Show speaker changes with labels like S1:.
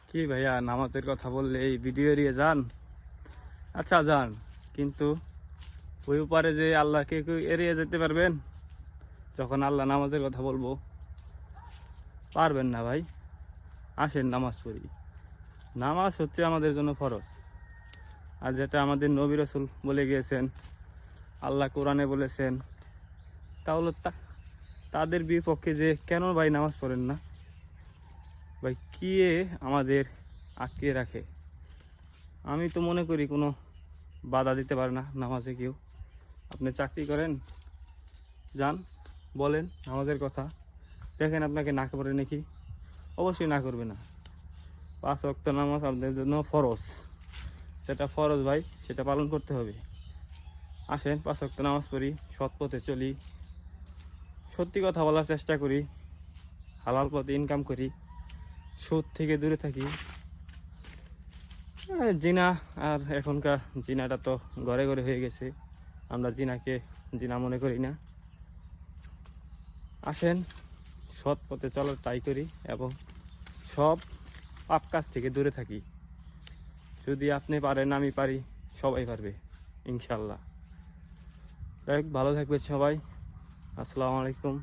S1: কি ভাইয়া, নামাজের কথা বললে এই ভিডিও এড়িয়ে যান? আচ্ছা যান, কিন্তু ওই উপারে যে আল্লাহকে কেউ এড়িয়ে যেতে পারবেন? যখন আল্লাহ নামাজের কথা বলবো পারবেন না ভাই। আসেন নামাজ পড়ি। নামাজ হচ্ছে আমাদের জন্য ফরজ। আর যেটা আমাদের নবী রাসূল বলে গিয়েছেন, আল্লাহ কোরআনে বলেছেন, তাহলে তাদের বিপক্ষে যে কেন ভাই নামাজ পড়েন না? ভাই কি আমাদের আটকে রাখে? আমি তো মনে করি কোনো বাধা দিতে পারে না নামাজে কেউ। আপনি চাকরি করেন, যান, বলেন নামাজের কথা, দেখেন আপনাকে না করে নাকি? অবশ্যই না করবে না। 5 ওয়াক্ত নামাজ আপনাদের জন্য ফরজ। সেটা ফরজ ভাই, সেটা পালন করতে হবে। আসেন 5 ওয়াক্ত নামাজ পড়ি, সৎ পথে চলি, সত্যি কথা বলার চেষ্টা করি, হালাল পথে ইনকাম করি, সুদ থেকে দূরে থাকি। জিনা, আর এখনকার জিনাটা তো ঘরে ঘরে হয়ে গেছে। আমরা জিনাকে জিনা মনে করি না। আসেন সৎ পথে চলার ট্রাই করি এবং সব পাপ কাজ থেকে দূরে থাকি। যদি আপনি পারেন, আমি পারি, সবাই পারবে ইনশাল্লাহ। যাই হোক, ভালো থাকবেন সবাই। আসসালামু আলাইকুম।